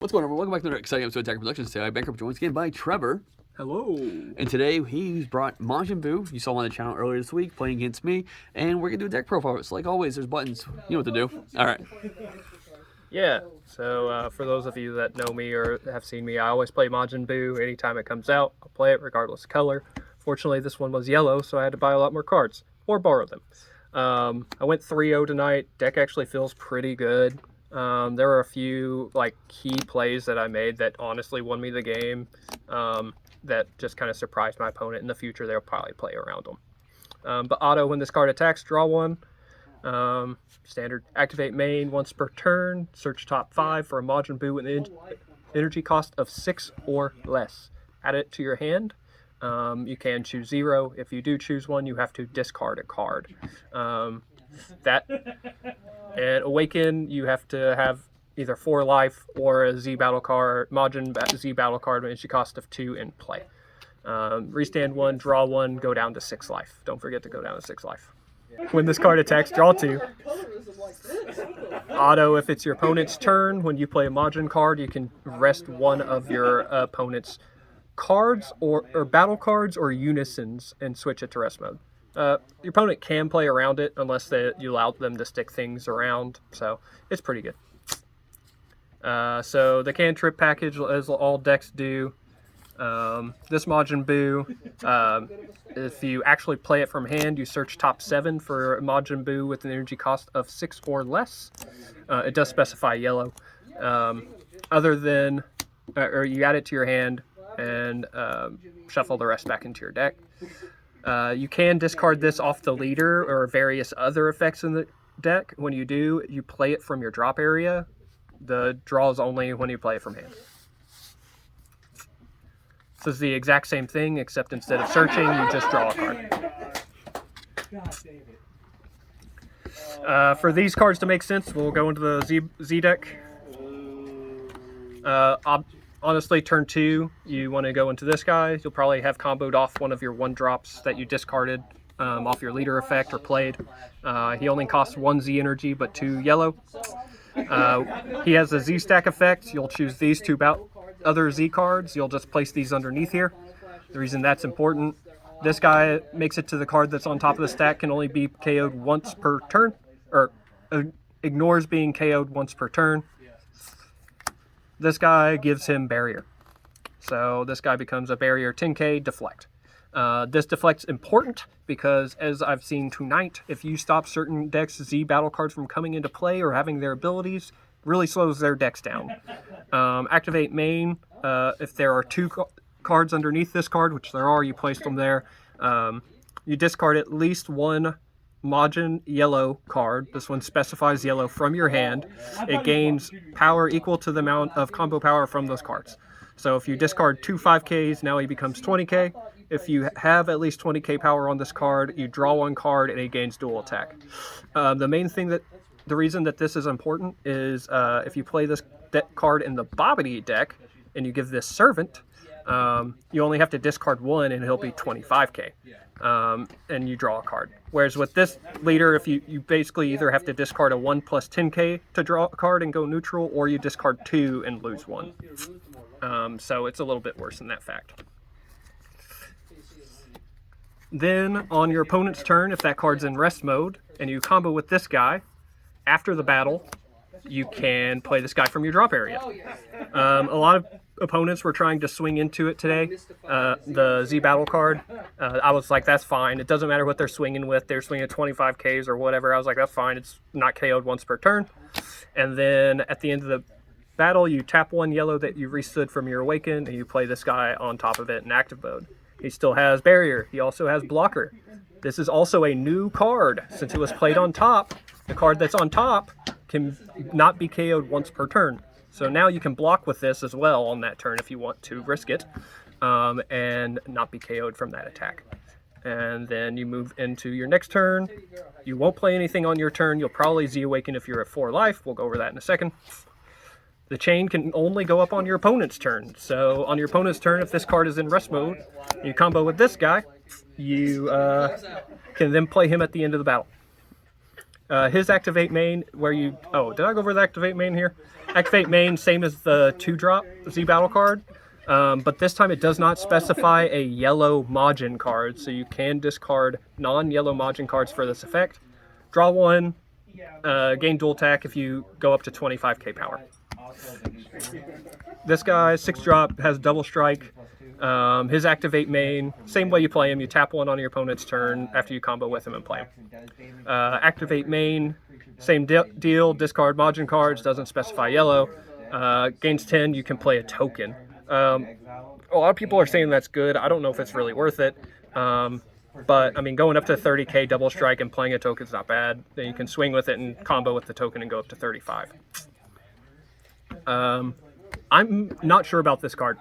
What's going on, everyone? Welcome back to another exciting episode of Attack Productions. Today, Bankrupt joined again by Trevor. Hello. And today, he's brought Majin Buu. You saw him on the channel earlier this week, playing against me. And we're going to do a deck profile. So, like always, there's buttons. You know what to do. All right. Yeah, so for those of you that know me or have seen me, I always play Majin Buu. Anytime it comes out, I'll play it regardless of color. Fortunately, this one was yellow, so I had to buy a lot more cards. Or borrow them. I went 3-0 tonight. Deck actually feels pretty good. There were a few key plays that I made that honestly won me the game, that just kind of surprised my opponent. In the future, they'll probably play around them. But auto, when this card attacks, draw one. Standard, activate main once per turn. Search top 5 for a Majin Buu with an energy cost of 6 or less. Add it to your hand. You can choose 0. If you do choose one, you have to discard a card. And Awaken, you have to have either 4 life or a Z battle card, Majin Z battle card with energy cost of 2 in play. Restand 1, draw 1, go down to 6 life. Don't forget to go down to 6 life. When this card attacks, draw 2. Auto, if it's your opponent's turn, when you play a Majin card, you can rest one of your opponent's cards or battle cards or unisons and switch it to rest mode. Your opponent can play around it unless you allow them to stick things around, so it's pretty good. So the cantrip package, as all decks do, this Majin Buu, if you actually play it from hand, you search top 7 for Majin Buu with an energy cost of 6 or less. It does specify yellow. Other than, or you add it to your hand and shuffle the rest back into your deck. You can discard this off the leader or various other effects in the deck. When you do, you play it from your drop area. The draw is only when you play it from hand. This is the exact same thing, except instead of searching, you just draw a card. For these cards to make sense, we'll go into the Z deck. Honestly, turn 2, you want to go into this guy. You'll probably have comboed off one of your 1-drops that you discarded off your leader effect or played. He only costs 1 Z energy, but 2 yellow. He has a Z stack effect. You'll choose these 2 other Z cards. You'll just place these underneath here. The reason that's important, this guy makes it to the card that's on top of the stack, can only be KO'd once per turn, or ignores being KO'd once per turn. This guy gives him barrier. So this guy becomes a barrier 10k deflect. This deflect's important because, as I've seen tonight, if you stop certain decks' Z battle cards from coming into play or having their abilities, really slows their decks down. Activate main. If there are 2 cards underneath this card, which there are, you place them there. You discard at least 1 Majin yellow card. This one specifies yellow from your hand. It gains power equal to the amount of combo power from those cards. So if you discard 2 5Ks, now he becomes 20k. If you have at least 20k power on this card, you draw 1 card and he gains dual attack. The reason that this is important is if you play this card in the Bobbity deck and you give this Servant, you only have to discard 1 and he'll be 25k. And you draw a card. Whereas with this leader, if you basically either have to discard a 1 plus 10k to draw a card and go neutral, or you discard 2 and lose 1. So it's a little bit worse in that fact. Then on your opponent's turn, if that card's in rest mode and you combo with this guy, after the battle, you can play this guy from your drop area. A lot of opponents were trying to swing into it today, the Z battle card. I was like, that's fine. It doesn't matter what they're swinging with. They're swinging 25Ks or whatever. I was like, that's fine. It's not KO'd once per turn. And then at the end of the battle, you tap 1 yellow that you restood from your Awaken, and you play this guy on top of it in active mode. He still has barrier. He also has blocker. This is also a new card. Since it was played on top, the card that's on top can not be KO'd once per turn. So now you can block with this as well on that turn if you want to risk it, and not be KO'd from that attack. And then you move into your next turn. You won't play anything on your turn. You'll probably Z-Awaken if you're at 4 life. We'll go over that in a second. The chain can only go up on your opponent's turn. So on your opponent's turn, if this card is in rest mode, you combo with this guy, you can then play him at the end of the battle. His activate main, where you... Oh, did I go over the activate main here? Activate main, same as the 2-drop Z battle card, but this time it does not specify a yellow Majin card, so you can discard non-yellow Majin cards for this effect. Draw 1, gain dual attack if you go up to 25k power. This guy, 6-drop, has double strike. His activate main, same way you play him, you tap 1 on your opponent's turn after you combo with him and play him. Activate main, same deal, discard Majin cards, doesn't specify yellow. Gains 10, you can play a token. A lot of people are saying that's good. I don't know if it's really worth it. But, I mean, going up to 30k double strike and playing a token is not bad. Then you can swing with it and combo with the token and go up to 35. I'm not sure about this card.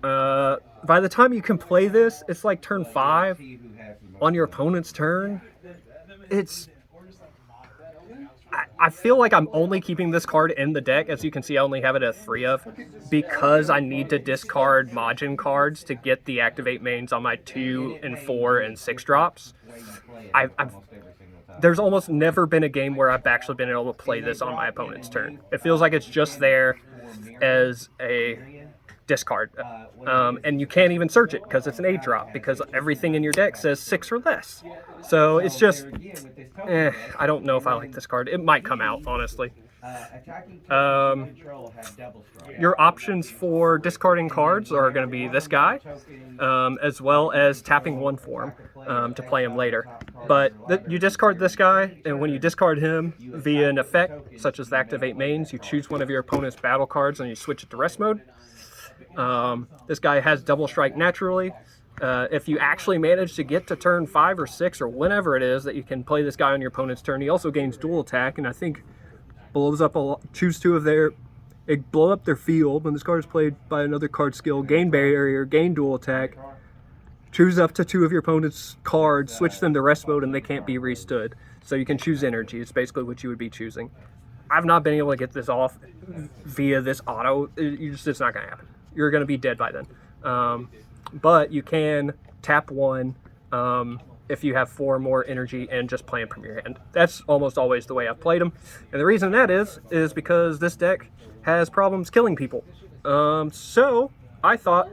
By the time you can play this, it's like turn 5 on your opponent's turn. I feel like I'm only keeping this card in the deck. As you can see, I only have it at 3 of, because I need to discard Majin cards to get the activate mains on my 2 and 4 and 6 drops. There's almost never been a game where I've actually been able to play this on my opponent's turn. It feels like it's just there as a discard. And you can't even search it because it's an 8-drop, because everything in your deck says 6 or less. So it's just, I don't know if I like this card. It might come out, honestly. Your options for discarding cards are going to be this guy, as well as tapping 1 for him to play him later. But you discard this guy, and when you discard him via an effect, such as the activate mains, you choose one of your opponent's battle cards and you switch it to rest mode. This guy has double strike naturally. If you actually manage to get to turn 5 or 6 or whenever it is that you can play this guy on your opponent's turn, he also gains dual attack, and I think blows up choose 2 of their, it blow up their field when this card is played by another card skill, gain barrier, gain dual attack, choose up to 2 of your opponent's cards, switch them to rest mode, and they can't be restood. So you can choose energy. It's basically what you would be choosing. I've not been able to get this off via this auto. It's not going to happen. You're going to be dead by then. But you can tap 1 if you have 4 more energy and just play them from your hand. That's almost always the way I've played them. And the reason that is because this deck has problems killing people. So I thought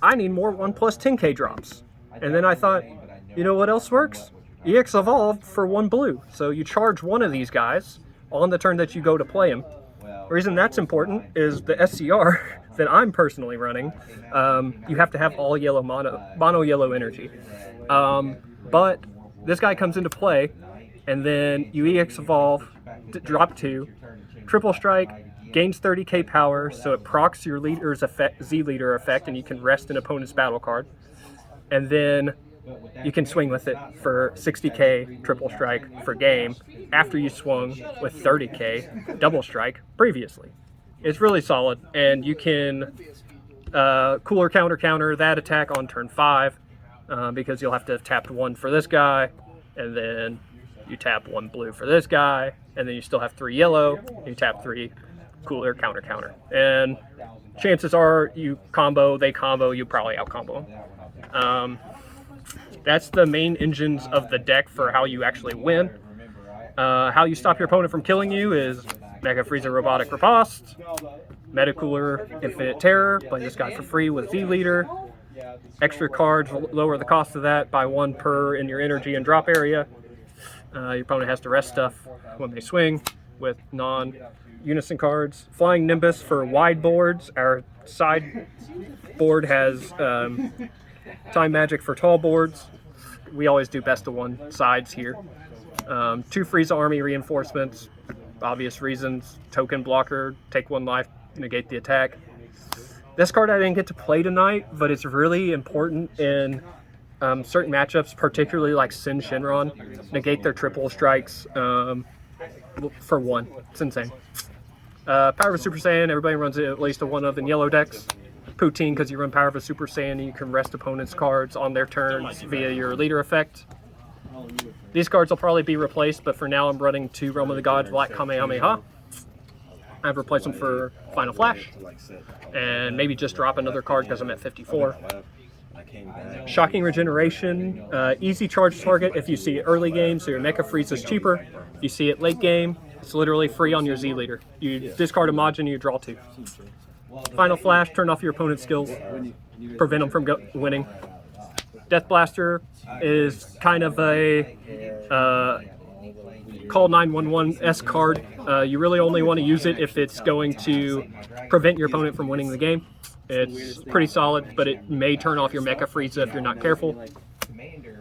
I need more 1+10k drops. And then I thought, you know what else works? EX Evolve for 1 blue. So you charge 1 of these guys on the turn that you go to play him. The reason that's important is the SCR that I'm personally running, you have to have all yellow mono yellow energy. But this guy comes into play, and then you EX Evolve, drop 2, triple strike, gains 30k power, so it procs your leader's effect, Z leader effect, and you can rest an opponent's battle card. And then you can swing with it for 60k triple strike for game after you swung with 30k double strike previously. It's really solid, and you can cooler counter that attack on turn 5 because you'll have to have tapped 1 for this guy, and then you tap 1 blue for this guy, and then you still have 3 yellow, you tap 3 cooler counter. And chances are you combo, they combo, you probably out combo them. That's the main engines of the deck for how you actually win. How you stop your opponent from killing you is Mega Freezer Robotic Riposte, Meta Cooler Infinite Terror, play this guy for free with Z Leader. Extra cards will lower the cost of that by 1 per in your energy and drop area. Your opponent has to rest stuff when they swing with non-unison cards. Flying Nimbus for wide boards. Our side board has Time Magic for tall boards. We always do best of 1 sides here. 2 Frieza Army reinforcements, obvious reasons. Token blocker, take 1 life, negate the attack. This card I didn't get to play tonight, but it's really important in certain matchups, particularly like Sin Shinron. Negate their triple strikes for 1. It's insane. Power of a Super Saiyan, everybody runs at least a 1 of in yellow decks. Poutine, because you run Power of a Super Saiyan and you can rest opponents' cards on their turns via your leader effect. These cards will probably be replaced, but for now I'm running 2 Realm of the Gods Black Kamehameha. I've replaced them for Final Flash, and maybe just drop another card because I'm at 54. Shocking Regeneration, easy charge target if you see it early game, so your Mecha Freeze is cheaper. If you see it late game, It's literally free on your Z leader. You discard a Majin, you draw 2. Final Flash, turn off your opponent's skills, prevent them from winning. Death Blaster is kind of a Call 911-esque card. You really only want to use it if it's going to prevent your opponent from winning the game. It's pretty solid, but it may turn off your Mecha Frieza if you're not careful.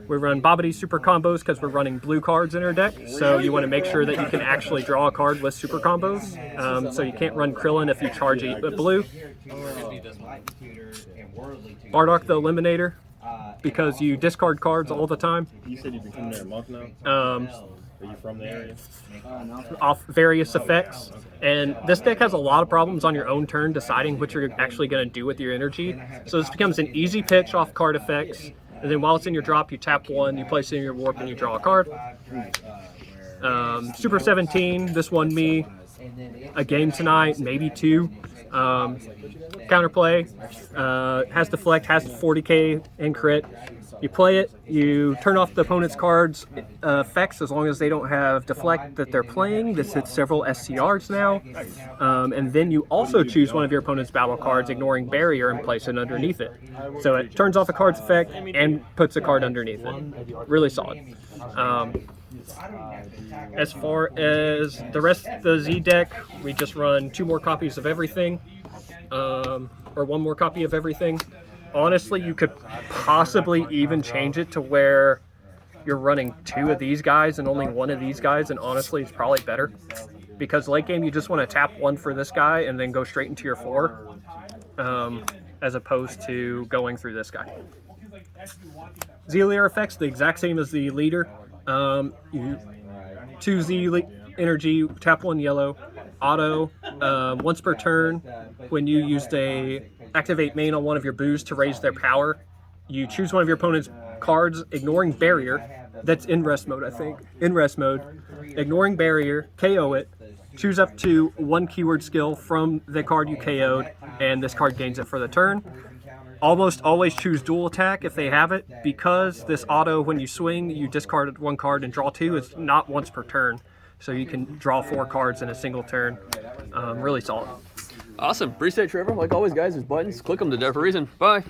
We run Babidi super combos because we're running blue cards in our deck, so you want to make sure that you can actually draw a card with super combos. So you can't run Krillin if you charge a blue. Bardock the Eliminator, because you discard cards all the time. You said you've been coming there a month now? Are you from the area? Off various effects. And this deck has a lot of problems on your own turn deciding what you're actually going to do with your energy. So this becomes an easy pitch off card effects. And then while it's in your drop, you tap 1, you place it in your warp, and you draw a card. Super 17, this won me a game tonight, maybe 2. Counterplay, has deflect, has 40k in crit. You play it, you turn off the opponent's cards effects as long as they don't have deflect that they're playing. This hits several SCRs now. And then you also choose one of your opponent's battle cards, ignoring barrier, and place it underneath it. So it turns off a card's effect and puts a card underneath it. Really solid. As far as the rest of the Z deck, we just run 2 more copies of everything, or 1 more copy of everything. Honestly, you could possibly even change it to where you're running 2 of these guys and only 1 of these guys, and honestly, it's probably better. Because late game, you just want to tap 1 for this guy and then go straight into your 4, as opposed to going through this guy. Z leader effects, the exact same as the leader. You 2 Z energy, tap 1 yellow. Auto, once per turn, when you used a activate main on one of your boos to raise their power, you choose one of your opponent's cards, ignoring barrier. That's in rest mode, I think. In rest mode, ignoring barrier, KO it, choose up to 1 keyword skill from the card you KO'd, and this card gains it for the turn. Almost always choose dual attack if they have it, because this auto, when you swing, you discard 1 card and draw 2. It's not once per turn. So you can draw 4 cards in a single turn. Really solid. Awesome. Appreciate it, Trevor. Like always, guys, there's buttons. Click them to there for a reason. Bye.